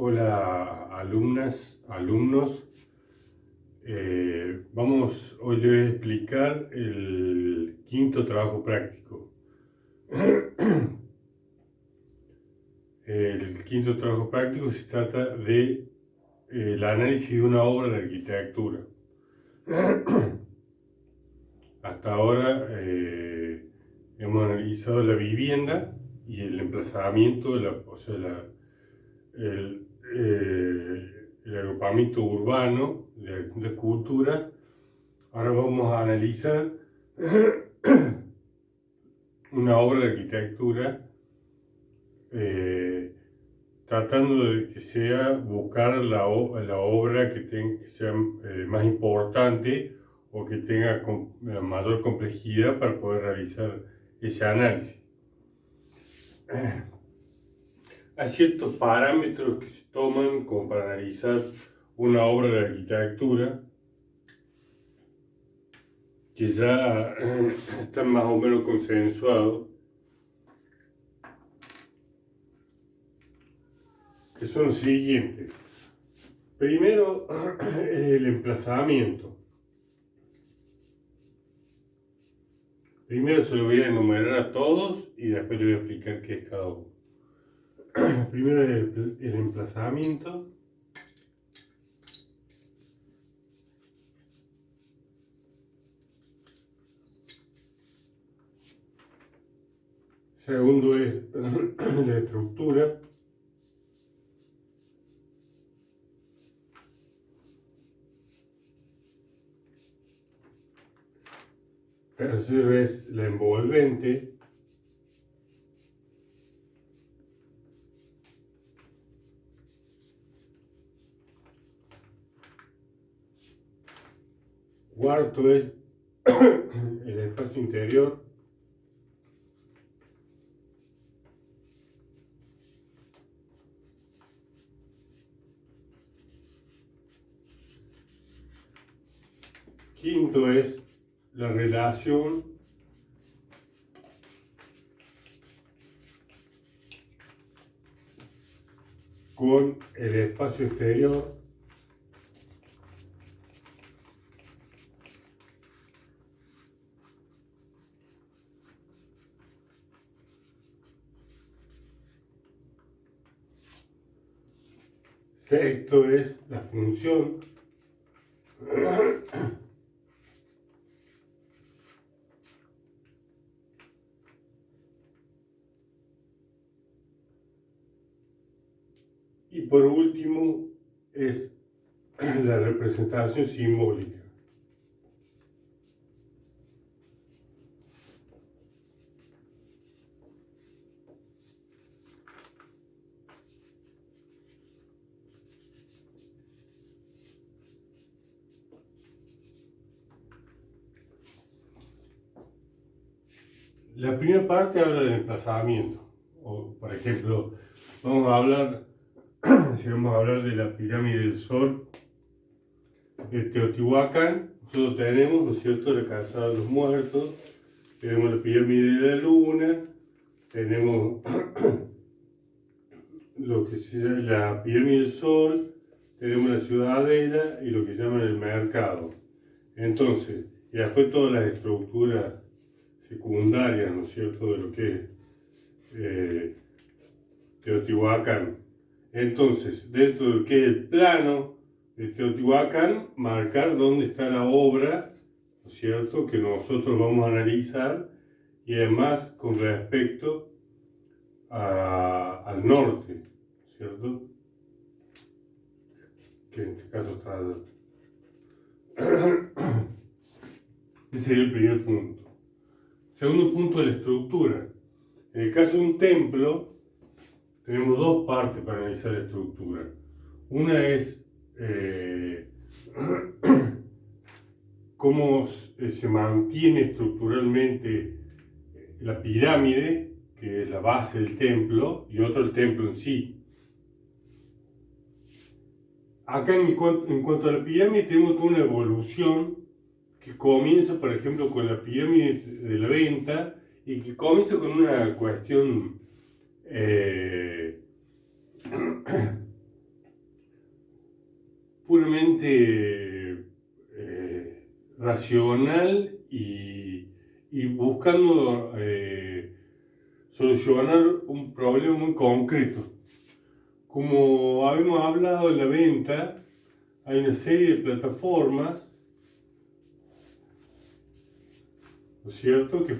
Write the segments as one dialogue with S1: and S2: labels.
S1: Hola alumnas, alumnos. Hoy les voy a explicar el quinto trabajo práctico. El quinto trabajo práctico se trata de el análisis de una obra de arquitectura. Hasta ahora hemos analizado la vivienda y el emplazamiento, el agrupamiento urbano de las distintas culturas. Ahora vamos a analizar una obra de arquitectura tratando de que sea buscar la obra que sea más importante o que tenga mayor complejidad para poder realizar ese análisis. Hay ciertos parámetros que se toman como para analizar una obra de arquitectura que ya están más o menos consensuados, que son los siguientes. Primero, el emplazamiento. Primero se lo voy a enumerar a todos y después les voy a explicar qué es cada uno. Primero el emplazamiento. Segundo es la estructura. Tercero es la envolvente. Cuarto es el espacio interior. Quinto es la relación con el espacio exterior. Sexto es la función. Y por último es la representación simbólica. La primera parte habla del emplazamiento. O, por ejemplo, si vamos a hablar de la pirámide del Sol de Teotihuacán, nosotros tenemos, ¿no es cierto?, la casa de los muertos, tenemos la pirámide de la luna, tenemos lo que se llama la pirámide del Sol, tenemos la ciudadela y lo que llaman el mercado. Entonces, y después todas las estructuras secundarias, ¿no es cierto?, de lo que es Teotihuacán. Entonces, dentro de lo que es el plano de Teotihuacán, marcar dónde está la obra, ¿no es cierto?, que nosotros vamos a analizar, y además con respecto al norte, ¿cierto?, que en este caso está allá. Ese sería el primer punto. Segundo punto, la estructura. En el caso de un templo, tenemos dos partes para analizar la estructura. Una es cómo se mantiene estructuralmente la pirámide, que es la base del templo, y otro el templo en sí. Acá en cuanto a la pirámide tenemos toda una evolución que comienza, por ejemplo, con la pirámide de la venta y que comienza con una cuestión puramente racional y buscando solucionar un problema muy concreto. Como habíamos hablado en la venta, hay una serie de plataformas, ¿no es cierto?, que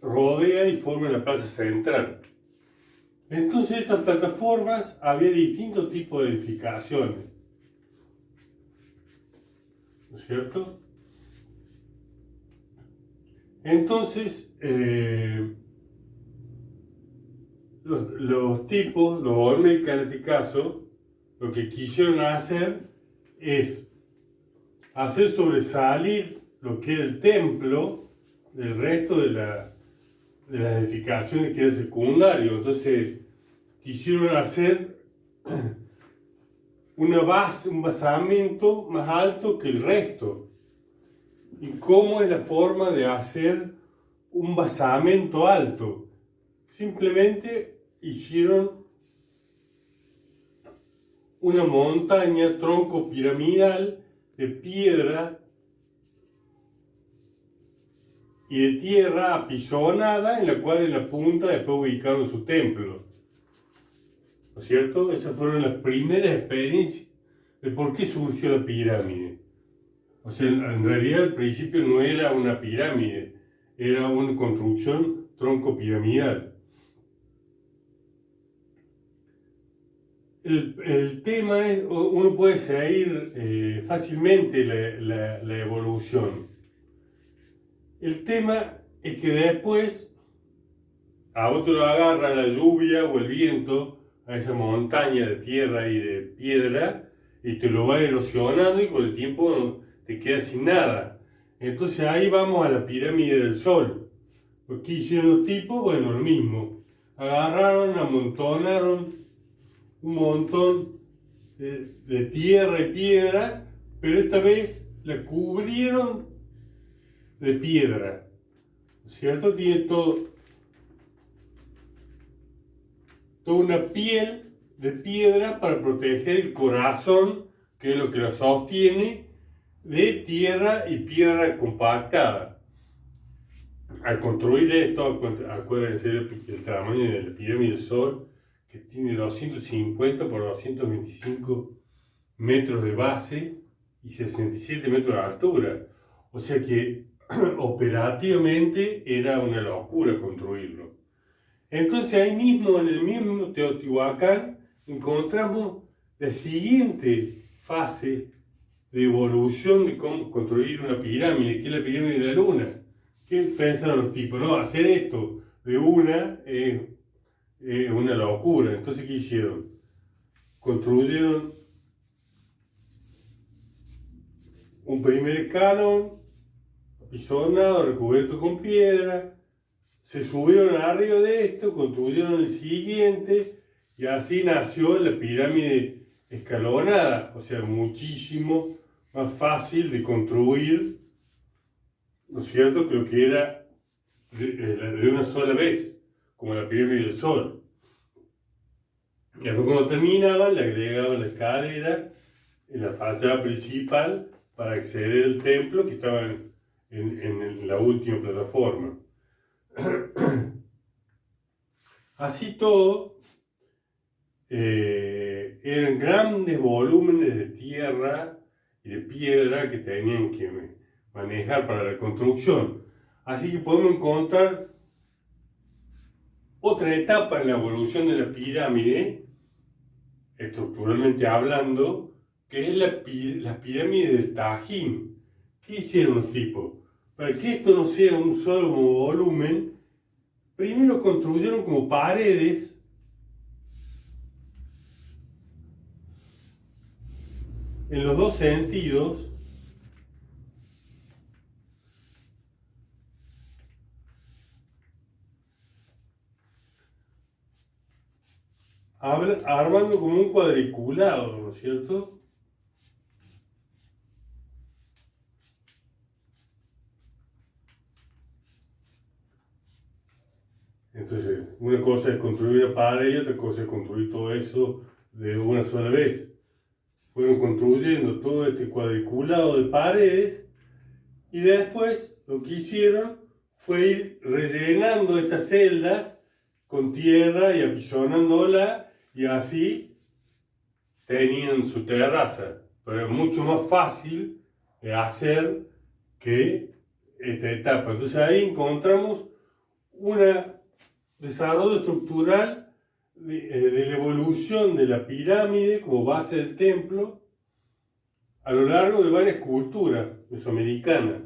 S1: rodean y forman la plaza central. Entonces, estas plataformas había distintos tipos de edificaciones, ¿no es cierto? Entonces, los tipos, los Olmeca en este caso, lo que quisieron hacer es hacer sobresalir lo que era el templo del resto de las edificaciones que eran secundarios. Entonces, quisieron hacer una base, un basamento más alto que el resto. ¿Y cómo es la forma de hacer un basamento alto? Simplemente hicieron una montaña tronco piramidal de piedra y de tierra apisonada, en la cual en la punta después ubicaron su templo. ¿No es cierto? Esas fueron las primeras experiencias de por qué surgió la pirámide. O sea, en realidad al principio no era una pirámide, era una construcción tronco piramidal. El tema es, uno puede seguir fácilmente la evolución. El tema es que después a otro lo agarra la lluvia o el viento a esa montaña de tierra y de piedra y te lo va erosionando y con el tiempo te quedas sin nada. Entonces ahí vamos a la pirámide del Sol. ¿Qué hicieron los tipos? Bueno, lo mismo. Agarraron, amontonaron un montón de tierra y piedra, pero esta vez la cubrieron de piedra. ¿Cierto? Tiene toda una piel de piedra para proteger el corazón, que es lo que la sostiene, de tierra y piedra compactada. Al construir esto, acuérdense el tamaño de la pirámide del Sol, que tiene 250 por 225 metros de base y 67 metros de altura. O sea que operativamente era una locura construirlo. Entonces ahí mismo, en el mismo Teotihuacán, encontramos la siguiente fase de evolución de cómo construir una pirámide, que es la pirámide de la Luna. ¿Qué pensaron los tipos? No, hacer esto de una es una locura. Entonces, ¿qué hicieron? Construyeron un primer escalón, apisonado, recubierto con piedra, se subieron arriba de esto, construyeron el siguiente, y así nació la pirámide escalonada, o sea, muchísimo más fácil de construir, ¿no es cierto?, que lo que era de una sola vez, como la pirámide del Sol. Y después cuando terminaban, le agregaban la escalera en la fachada principal para acceder al templo que estaba en la última plataforma. Así todo, eran grandes volúmenes de tierra y de piedra que tenían que manejar para la construcción. Así que podemos encontrar otra etapa en la evolución de la pirámide, estructuralmente hablando, que es la pirámide del Tajín. ¿Qué hicieron los tipos? Para que esto no sea un solo volumen, primero construyeron como paredes en los dos sentidos, armando como un cuadriculado, ¿no es cierto? Entonces, una cosa es construir una pared y otra cosa es construir todo eso de una sola vez. Fueron construyendo todo este cuadriculado de paredes y después lo que hicieron fue ir rellenando estas celdas con tierra y apisonándola y así tenían su terraza. Pero es mucho más fácil hacer que esta etapa. Entonces ahí encontramos un desarrollo estructural de la evolución de la pirámide como base del templo a lo largo de varias culturas mesoamericanas.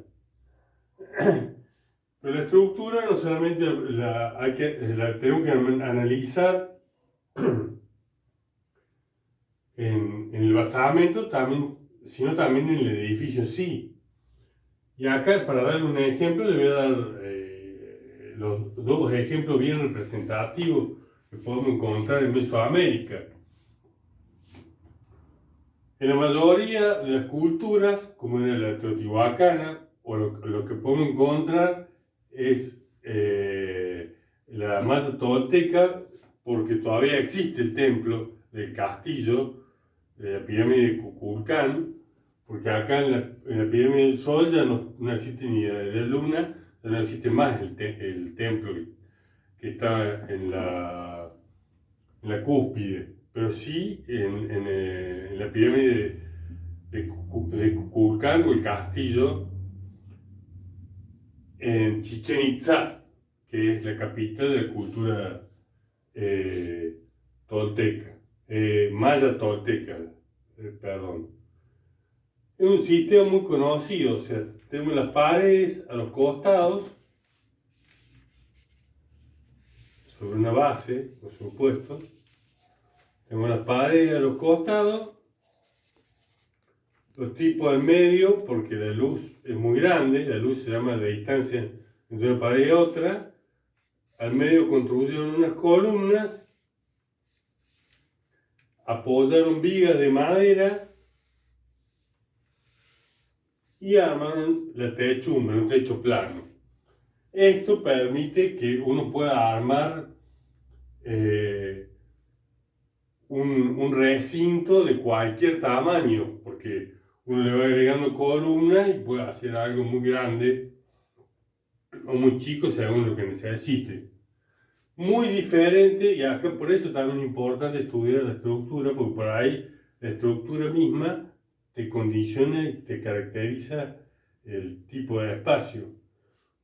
S1: Pero la estructura no solamente la tenemos que analizar en el basamento, sino también en el edificio en sí. Y acá, para darle un ejemplo, le voy a dar los dos ejemplos bien representativos que podemos encontrar en Mesoamérica. En la mayoría de las culturas, como en la teotihuacana, o lo que podemos encontrar es la maya tolteca, porque todavía existe el templo del castillo de la pirámide de Kukulcán, porque acá en la pirámide del Sol ya no existe ni la de la Luna, ya no existe más el templo que está en la cúspide, pero sí en la pirámide de Kukulcán o el castillo en Chichén Itzá, que es la capital de la cultura tolteca, maya tolteca, perdón. Es un sistema muy conocido, o sea, tenemos las paredes a los costados, sobre una base, por supuesto. Tenemos las paredes a los costados, los tipos al medio, porque la luz es muy grande, la luz se llama la distancia entre una pared y otra. Al medio construyeron unas columnas, apoyaron vigas de madera y armaron la techumbre, un techo plano. Esto permite que uno pueda armar un recinto de cualquier tamaño, porque uno le va agregando columnas y puede hacer algo muy grande o muy chico según lo que necesite. Muy diferente, y acá por eso también es importante estudiar la estructura, porque por ahí la estructura misma te condiciona y te caracteriza el tipo de espacio.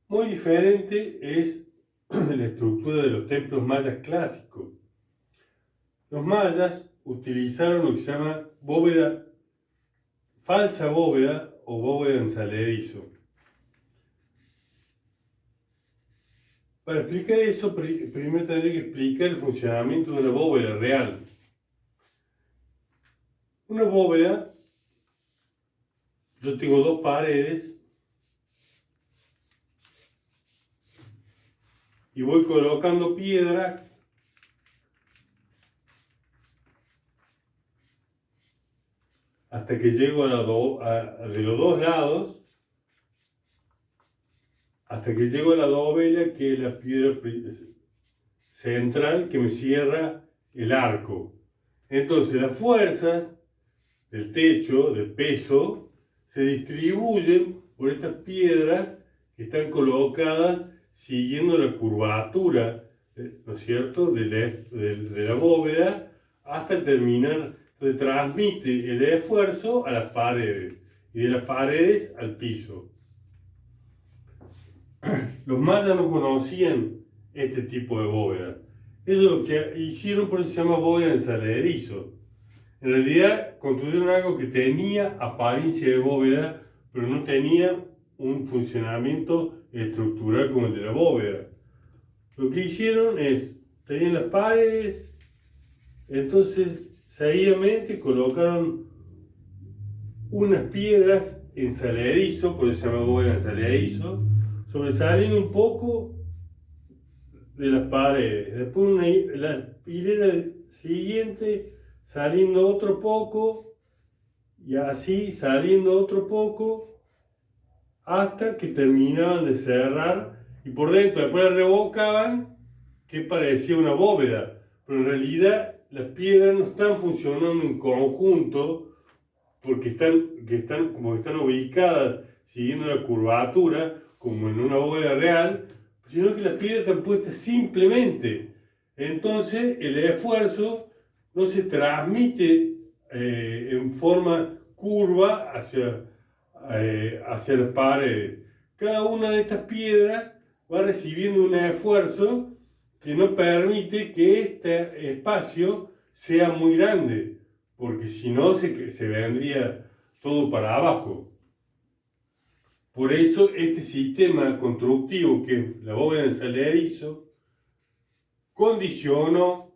S1: Muy diferente es la estructura de los templos mayas clásicos. Los mayas utilizaron lo que se llama bóveda, falsa bóveda o bóveda en saledizo. Para explicar eso, primero tendré que explicar el funcionamiento de una bóveda real. Una bóveda, yo tengo dos paredes y voy colocando piedras hasta que llego de los dos lados, hasta que llego a la dovela, que es la piedra central que me cierra el arco. Entonces las fuerzas del techo, del peso, se distribuyen por estas piedras que están colocadas siguiendo la curvatura, ¿no es cierto?, de la bóveda hasta terminar. Entonces transmite el esfuerzo a las paredes y de las paredes al piso. Los mayas no conocían este tipo de bóveda. Ellos lo que hicieron, por eso se llama bóveda en saledizo. En realidad construyeron algo que tenía apariencia de bóveda, pero no tenía un funcionamiento estructural como el de la bóveda. Lo que hicieron es, tenían las paredes, entonces seguidamente colocaron unas piedras en saledizo, por eso se llama bóveda en saledizo, sobresaliendo un poco de las paredes. Después la hilera siguiente saliendo otro poco y así saliendo otro poco hasta que terminaban de cerrar y por dentro después la revocaban que parecía una bóveda, pero en realidad las piedras no están funcionando en conjunto porque están ubicadas siguiendo la curvatura, como en una bóveda real, sino que las piedras están puestas simplemente. Entonces el esfuerzo no se transmite en forma curva hacia las paredes. Cada una de estas piedras va recibiendo un esfuerzo que no permite que este espacio sea muy grande, porque si no se vendría todo para abajo. Por eso este sistema constructivo, que es la bóveda en salerizo, condicionó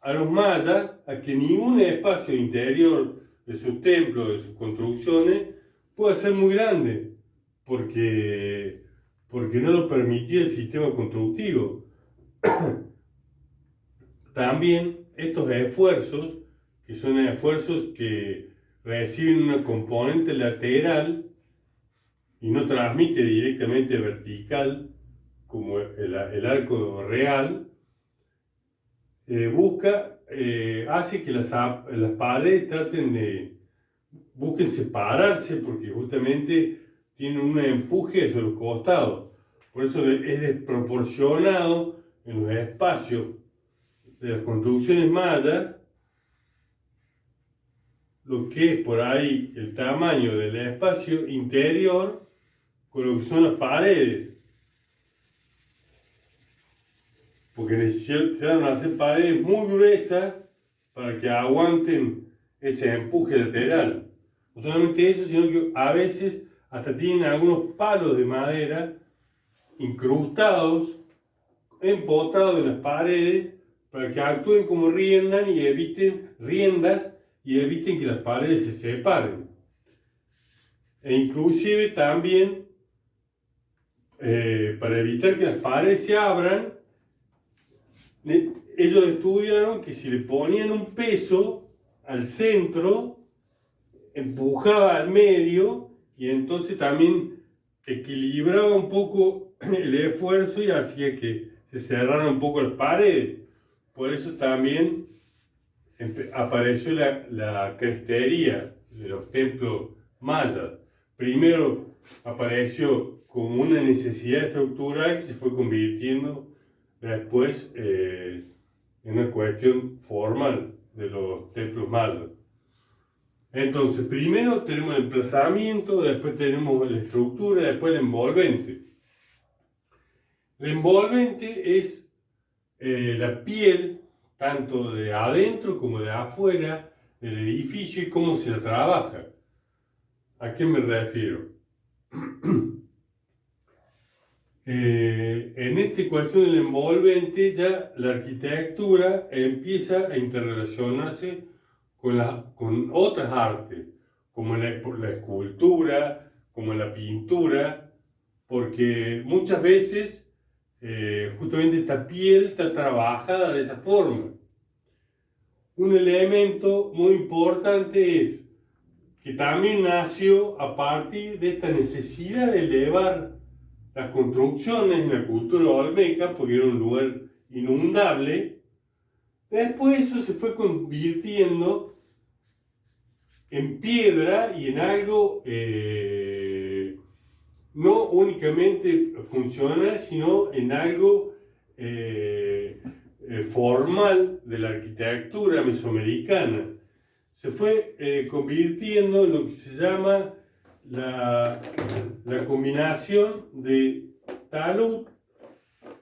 S1: a los mayas a que ningún espacio interior de sus templos, de sus construcciones, pueda ser muy grande, porque no lo permitía el sistema constructivo. También estos esfuerzos, que son esfuerzos que reciben una componente lateral y no transmite directamente vertical, como el arco real, hace que las paredes busquen separarse, porque justamente tienen un empuje hacia los costados. Por eso es desproporcionado en los espacios de las construcciones mayas lo que es por ahí el tamaño del espacio interior con lo que son las paredes. Porque necesitaron hacer paredes muy gruesas para que aguanten ese empuje lateral. No solamente eso, sino que a veces hasta tienen algunos palos de madera incrustados, empotrados en las paredes, para que actúen como riendas y eviten que las paredes se separen. E inclusive también, para evitar que las paredes se abran, ellos estudiaron que si le ponían un peso al centro, empujaba al medio y entonces también equilibraba un poco el esfuerzo y hacía que se cerraran un poco las paredes. Por eso también apareció la crestería de los templos mayas. Primero apareció como una necesidad estructural que se fue convirtiendo después en una cuestión formal de los templos mayas. Entonces, primero tenemos el emplazamiento, después tenemos la estructura, después el envolvente. El envolvente es la piel, tanto de adentro como de afuera del edificio y cómo se la trabaja. ¿A qué me refiero? En esta cuestión del envolvente ya la arquitectura empieza a interrelacionarse con otras artes, como la escultura, como la pintura, porque muchas veces justamente esta piel está trabajada de esa forma. Un elemento muy importante es que también nació a partir de esta necesidad de elevar las construcciones en la cultura olmeca, porque era un lugar inundable. Después eso se fue convirtiendo en piedra y en algo no únicamente funcional, sino en algo formal de la arquitectura mesoamericana. Se fue convirtiendo en lo que se llama la combinación de talud.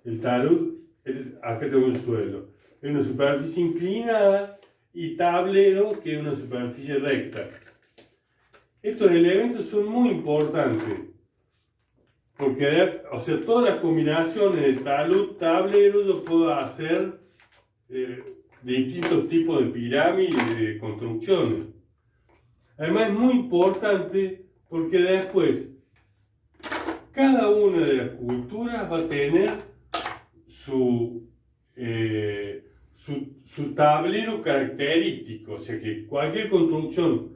S1: El talud, acá tenemos el suelo, es una superficie inclinada, y tablero, que es una superficie recta. Estos elementos son muy importantes, porque todas las combinaciones de talud, tablero, yo puedo hacer distintos tipos de pirámides y de construcciones. Además es muy importante porque después cada una de las culturas va a tener su tablero característico, o sea que cualquier construcción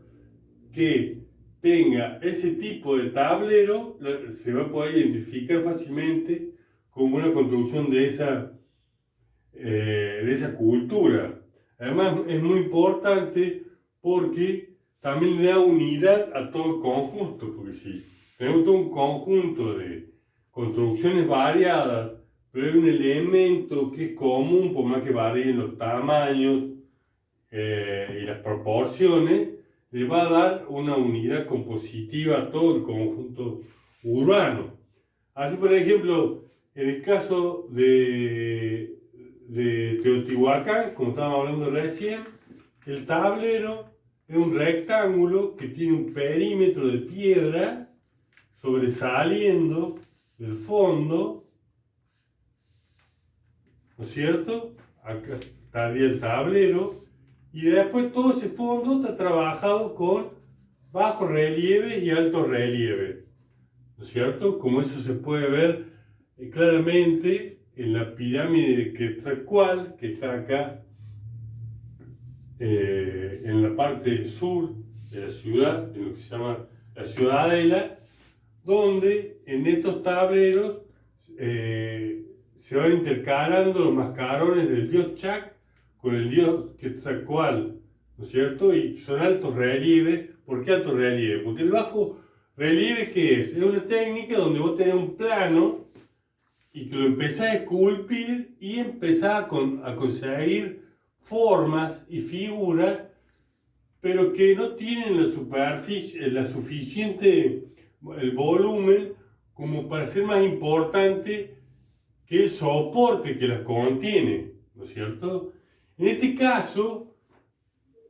S1: que tenga ese tipo de tablero se va a poder identificar fácilmente como una construcción de esa de esa cultura. Además es muy importante porque también le da unidad a todo el conjunto, porque si tenemos todo un conjunto de construcciones variadas, pero hay un elemento que es común, por más que varíen los tamaños y las proporciones, le va a dar una unidad compositiva a todo el conjunto urbano. Así, por ejemplo, en el caso de Teotihuacán, como estábamos hablando recién, el tablero es un rectángulo que tiene un perímetro de piedra sobresaliendo del fondo, ¿no es cierto? Acá estaría el tablero, y después todo ese fondo está trabajado con bajos relieves y altos relieves, ¿no es cierto? Como eso se puede ver claramente en la pirámide de Quetzalcóatl, que está acá en la parte sur de la ciudad, en lo que se llama la Ciudadela, donde en estos tableros se van intercalando los mascarones del dios Chac con el dios Quetzalcóatl, ¿no es cierto? Y son altos relieves. ¿Por qué altos relieves? Porque el bajo relieve, ¿qué es? Es una técnica donde vos tenés un plano y que lo empezás a esculpir y empezás a conseguir formas y figuras, pero que no tienen la superficie, la suficiente el volumen como para ser más importante que el soporte que las contiene, ¿no es cierto? En este caso,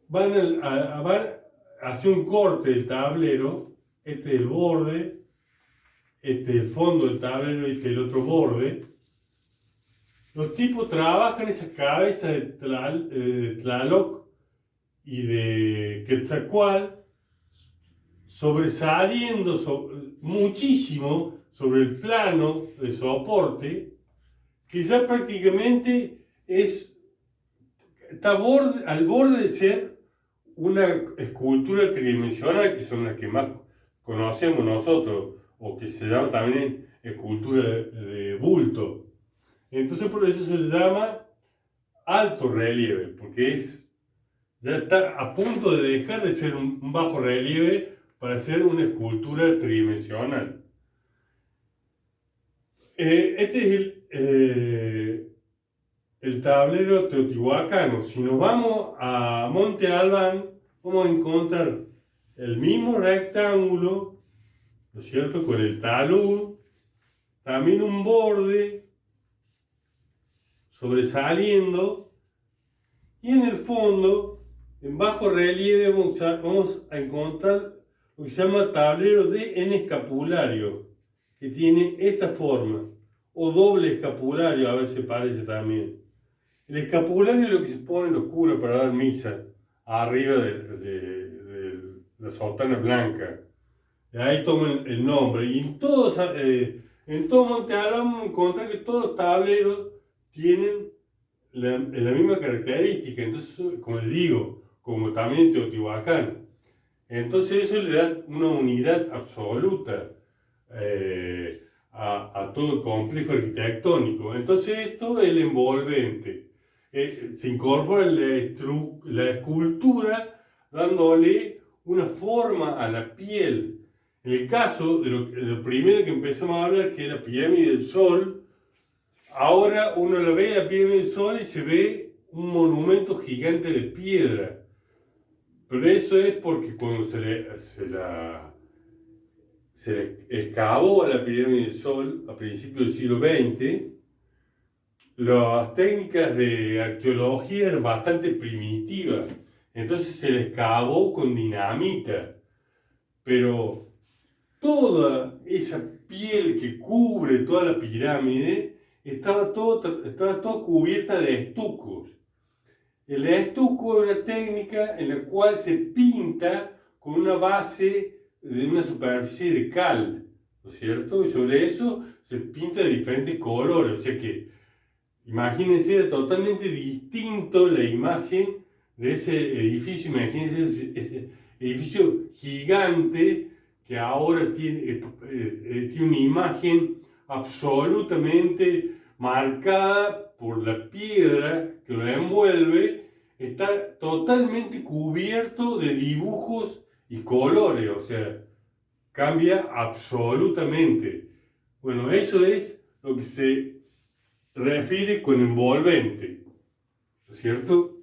S1: van a hacer un corte del tablero, este es el borde, este es el fondo del tablero y este es el otro borde. Los tipos trabajan esas cabezas de Tlaloc y de Quetzalcóatl sobresaliendo muchísimo sobre el plano de soporte, que ya prácticamente está al borde de ser una escultura tridimensional, que son las que más conocemos nosotros, o que se llama también escultura de bulto. Entonces por eso se le llama alto relieve, porque ya está a punto de dejar de ser un bajo relieve para ser una escultura tridimensional. Este es el tablero teotihuacano. Si nos vamos a Monte Albán, vamos a encontrar el mismo rectángulo, ¿no es cierto?, con el talud, también un borde sobresaliendo, y en el fondo, en bajo relieve, vamos a encontrar lo que se llama tablero de en escapulario, que tiene esta forma, o doble escapulario, a veces parece también. El escapulario es lo que se ponen los curas para dar misa, arriba de la sotana blanca. De ahí toman el nombre. Y en todo Monte Álamo encontré que todos los tableros tienen la misma característica. Entonces, como les digo, como también en Teotihuacán. Entonces eso le da una unidad absoluta a todo el complejo arquitectónico. Entonces esto es el envolvente. Se incorpora la escultura dándole una forma a la piel. En el caso de lo primero que empezamos a hablar, que es la pirámide del Sol, ahora uno la ve, la pirámide del Sol, y se ve un monumento gigante de piedra. Pero eso es porque cuando se le excavó a la pirámide del Sol a principios del siglo XX, las técnicas de arqueología eran bastante primitivas. Entonces se le excavó con dinamita. Pero toda esa piel que cubre toda la pirámide estaba todo cubierta de estucos. El estuco es una técnica en la cual se pinta con una base de una superficie de cal, ¿no es cierto? Y sobre eso se pinta de diferentes colores. O sea que, imagínense, era totalmente distinto la imagen de ese edificio. Imagínense ese edificio gigante que ahora tiene una imagen absolutamente marcada por la piedra que lo envuelve, está totalmente cubierto de dibujos y colores, o sea, cambia absolutamente. Bueno, eso es lo que se refiere con envolvente, ¿no es cierto?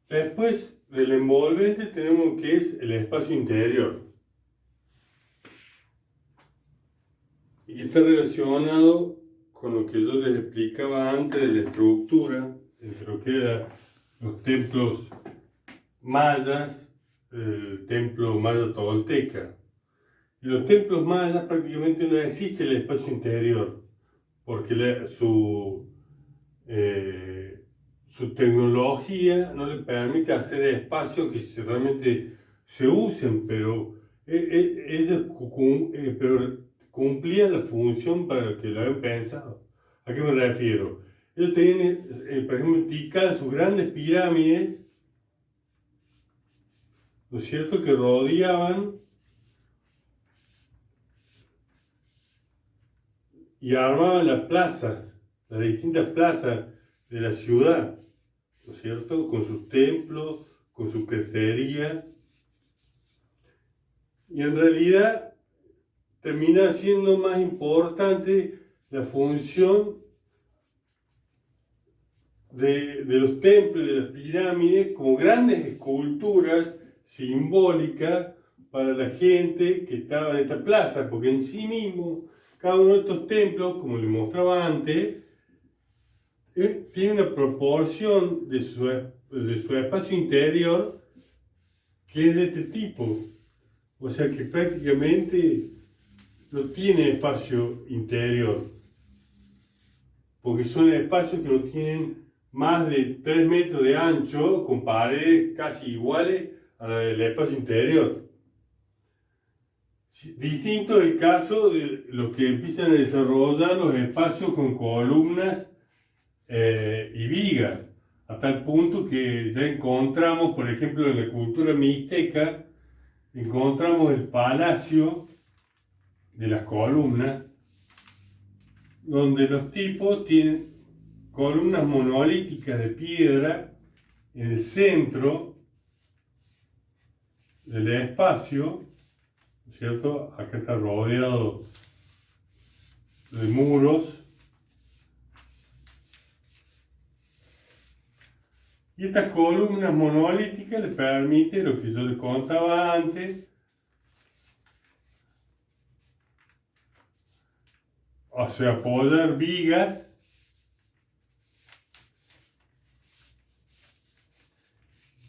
S1: Después del envolvente tenemos que es el espacio interior. Y está relacionado con lo que yo les explicaba antes de la estructura, entre lo que eran los templos mayas, el templo maya tolteca. En los templos mayas prácticamente no existe el espacio interior, porque su tecnología no le permite hacer espacios que realmente se usen, pero ellos cumplían la función para la que lo habían pensado. ¿A qué me refiero? Ellos tenían, por ejemplo, Tikal, sus grandes pirámides, ¿no es cierto?, que rodeaban y armaban las distintas plazas de la ciudad, ¿no es cierto?, con sus templos, con su crestería. Y en realidad termina siendo más importante la función de los templos, de las pirámides, como grandes esculturas simbólicas para la gente que estaba en esta plaza, porque en sí mismo cada uno de estos templos, como les mostraba antes, tiene una proporción de su espacio interior que es de este tipo. O sea que prácticamente no tiene espacio interior, porque son espacios que no tienen más de 3 metros de ancho, con paredes casi iguales a la del espacio interior. Distinto es el caso de los que empiezan a desarrollar los espacios con columnas y vigas, a tal punto que ya encontramos, por ejemplo, en la cultura mixteca, encontramos el palacio de las columnas, donde los tipos tienen columnas monolíticas de piedra en el centro del espacio, ¿no es cierto? Acá está rodeado de muros. Y estas columnas monolíticas le permiten lo que yo les contaba antes, o sea, apoyar vigas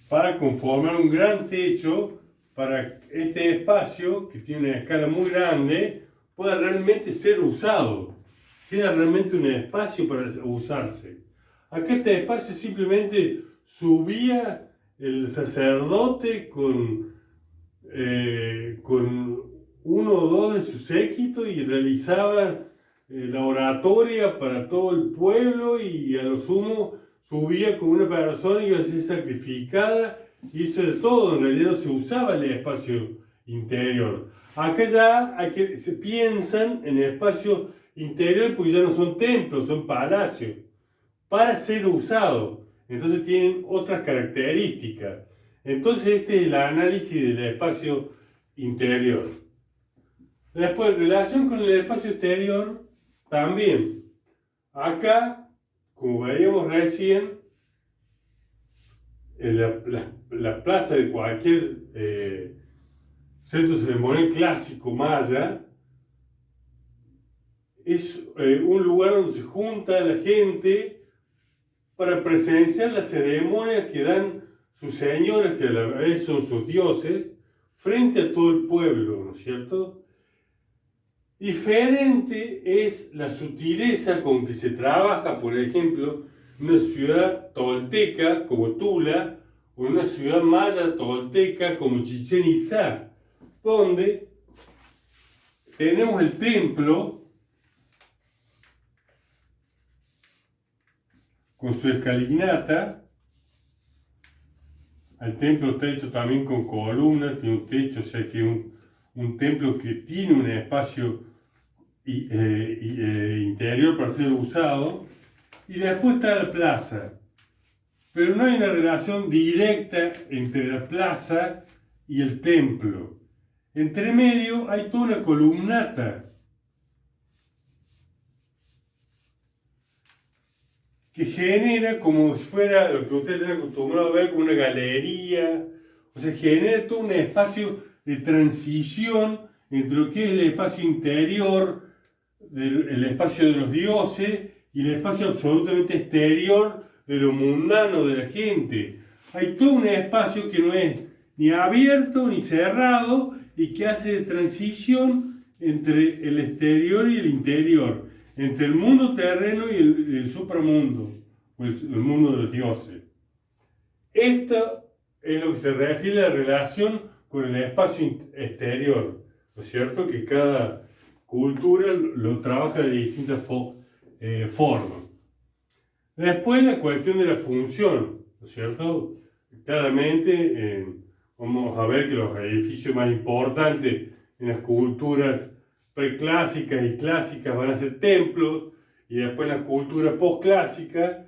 S1: para conformar un gran techo para este espacio, que tiene una escala muy grande, pueda realmente ser usado, sea realmente un espacio para usarse. Acá este espacio simplemente subía el sacerdote con uno o dos de su séquito y realizaba la oratoria para todo el pueblo, y a lo sumo subía con una persona y iba a ser sacrificada, y hizo de todo. En realidad no se usaba el espacio interior. Acá ya se piensan en el espacio interior porque ya no son templos, son palacios, para ser usados. Entonces tienen otras características. Entonces este es el análisis del espacio interior. Después, en relación con el espacio exterior, también, acá, como veíamos recién, en la plaza de cualquier centro ceremonial clásico maya, es un lugar donde se junta la gente para presenciar las ceremonias que dan sus señores, que a la vez son sus dioses, frente a todo el pueblo, ¿no es cierto? Diferente es la sutileza con que se trabaja, por ejemplo, en una ciudad tolteca como Tula, o en una ciudad maya tolteca como Chichén Itzá, donde tenemos el templo con su escalinata. el templo está hecho también con columnas, tiene un techo, o sea que un templo que tiene un espacio interior para ser usado, y después está la plaza. Pero no hay una relación directa entre la plaza y el templo. Entre medio hay toda una columnata que genera como si fuera lo que ustedes están acostumbrados a ver como una galería, o sea, genera todo un espacio de transición entre lo que es el espacio interior, el espacio de los dioses y el espacio absolutamente exterior de lo mundano de la gente. Hay todo un espacio que no es ni abierto ni cerrado y que hace de transición entre el exterior y el interior, entre el mundo terreno y el supramundo, o el mundo de los dioses. Esto es lo que se refiere a la relación con el espacio exterior, ¿no es cierto? Que cada cultura lo trabaja de distintas formas. Después la cuestión de la función, ¿no es cierto? Claramente vamos a ver que los edificios más importantes en las culturas preclásicas y clásicas van a ser templos, y después en las culturas postclásicas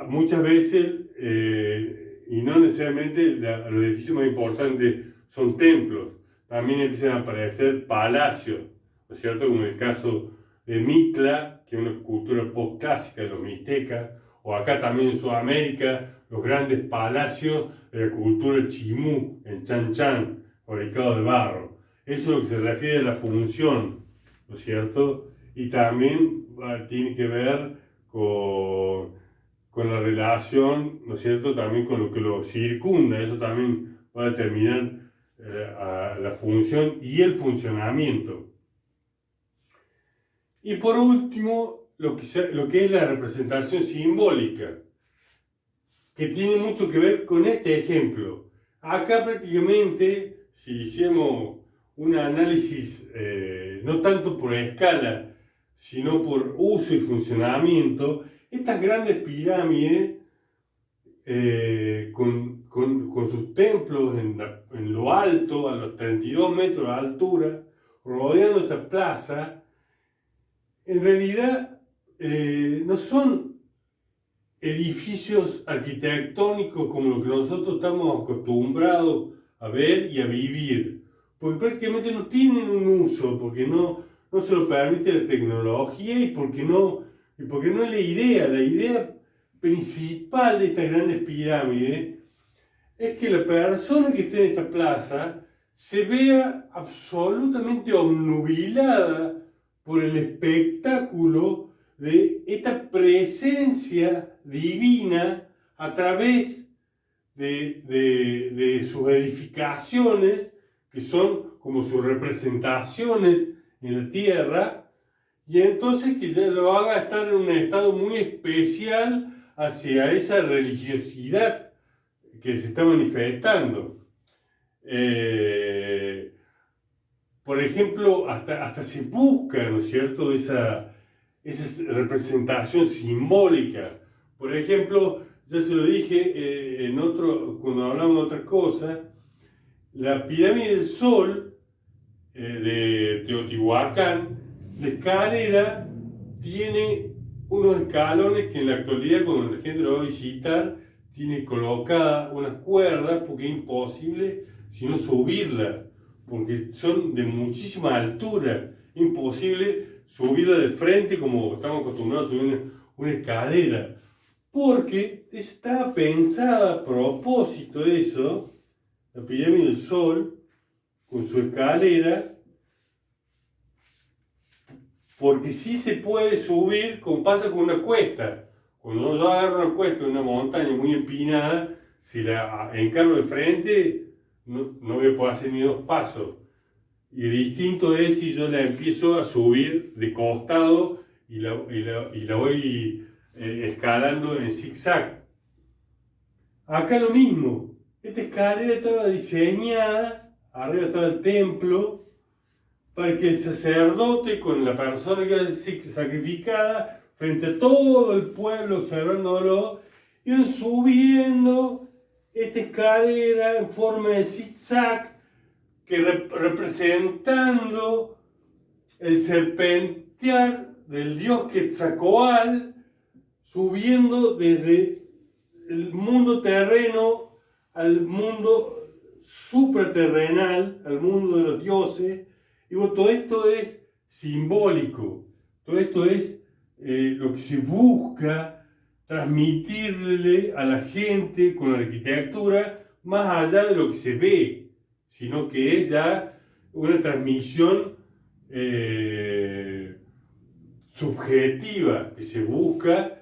S1: muchas veces, y no necesariamente los edificios más importantes son templos, también empiezan a aparecer palacios, ¿no es cierto? Como el caso de Mitla, que es una cultura postclásica de los mixtecas, o acá también en Sudamérica, los grandes palacios de la cultura chimú, en Chan Chan, fabricado de barro. Eso es lo que se refiere a la función, ¿no es cierto? Y también tiene que ver con la relación, ¿no es cierto?, también con lo que lo circunda. Eso también va a determinar la función y el funcionamiento. Y por último, lo que es la representación simbólica, que tiene mucho que ver con este ejemplo. Acá prácticamente, si hiciéramos un análisis no tanto por escala, sino por uso y funcionamiento, estas grandes pirámides, con sus templos en lo alto, a los 32 metros de altura, rodeando esta plaza, en realidad no son edificios arquitectónicos como lo que nosotros estamos acostumbrados a ver y a vivir, porque prácticamente no tienen un uso, porque no se lo permite la tecnología y porque no es la idea principal de estas grandes pirámides es que la persona que esté en esta plaza se vea absolutamente obnubilada por el espectáculo de esta presencia divina a través de sus edificaciones, que son como sus representaciones en la tierra, y entonces que ya lo haga estar en un estado muy especial hacia esa religiosidad que se está manifestando. Por ejemplo, hasta se busca, ¿no es cierto?, esa representación simbólica. Por ejemplo, ya se lo dije cuando hablamos de otra cosa, la pirámide del Sol de Teotihuacán, la escalera tiene unos escalones que en la actualidad, cuando la gente lo va a visitar, tiene colocada unas cuerdas porque es imposible sino subirla, porque son de muchísima altura, imposible subirla de frente como estamos acostumbrados a subir una escalera, porque está pensada a propósito de eso, la pirámide del Sol, con su escalera, porque sí se puede subir como pasa con una cuesta. Cuando yo agarro una cuesta de una montaña muy empinada, si la encargo de frente, no voy a poder hacer ni 2 pasos. Y distinto es si yo la empiezo a subir de costado y la voy escalando en zigzag. Acá lo mismo. Esta escalera estaba diseñada, arriba estaba el templo, para que el sacerdote con la persona que va a ser sacrificada, frente a todo el pueblo observándolo, iban subiendo esta escalera en forma de zigzag que representando el serpentear del dios Quetzalcóatl subiendo desde el mundo terreno al mundo supraterrenal, al mundo de los dioses. Y bueno, todo esto es simbólico, todo esto es lo que se busca transmitirle a la gente con la arquitectura, más allá de lo que se ve, sino que es ya una transmisión subjetiva, que se busca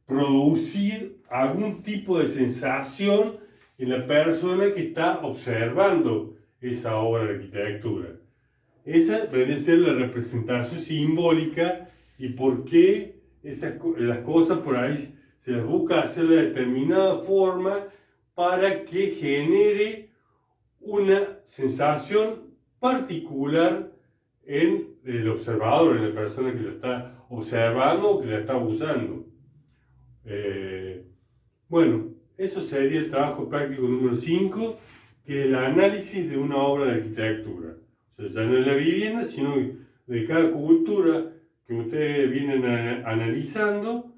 S1: producir algún tipo de sensación en la persona que está observando esa obra de arquitectura. Esa debe ser la representación simbólica y por qué las cosas por ahí se las busca hacer de determinada forma para que genere una sensación particular en el observador, en la persona que lo está observando o que la está usando. Bueno, eso sería el trabajo práctico número 5, que es el análisis de una obra de arquitectura. O sea, ya no es la vivienda, sino de cada cultura que ustedes vienen analizando,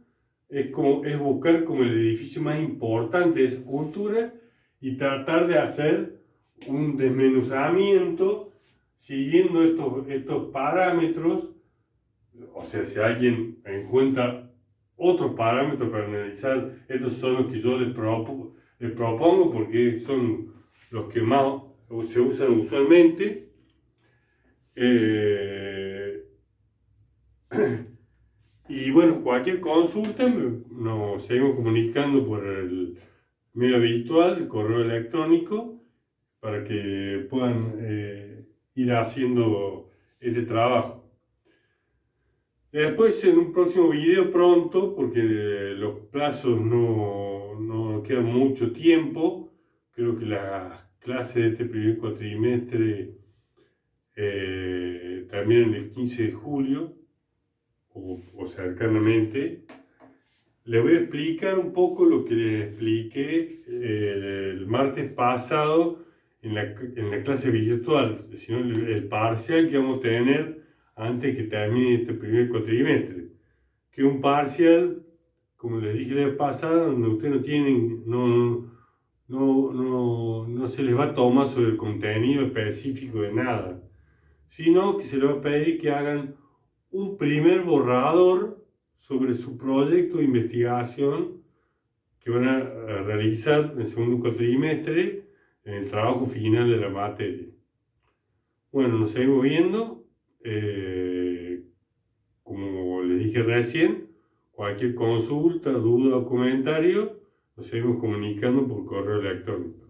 S1: es buscar como el edificio más importante de esa cultura y tratar de hacer un desmenuzamiento siguiendo estos parámetros. O sea, si alguien encuentra otros parámetros para analizar, estos son los que yo les propongo porque son los que más se usan usualmente. Y bueno, cualquier consulta nos seguimos comunicando por el medio habitual, el correo electrónico, para que puedan ir haciendo este trabajo. Después en un próximo video pronto, porque los plazos no quedan mucho tiempo, creo que las clases de este primer cuatrimestre terminan el 15 de julio o cercanamente. Les voy a explicar un poco lo que les expliqué el martes pasado en la clase virtual, sino el parcial que vamos a tener antes que termine este primer cuatrimestre, que es un parcial, como les dije la vez pasada, donde ustedes no tienen, no se les va a tomar sobre el contenido específico de nada, sino que se les va a pedir que hagan un primer borrador sobre su proyecto de investigación que van a realizar en el segundo cuatrimestre en el trabajo final de la materia. Bueno, nos seguimos viendo. Como les dije recién, cualquier consulta, duda o comentario, nos seguimos comunicando por correo electrónico.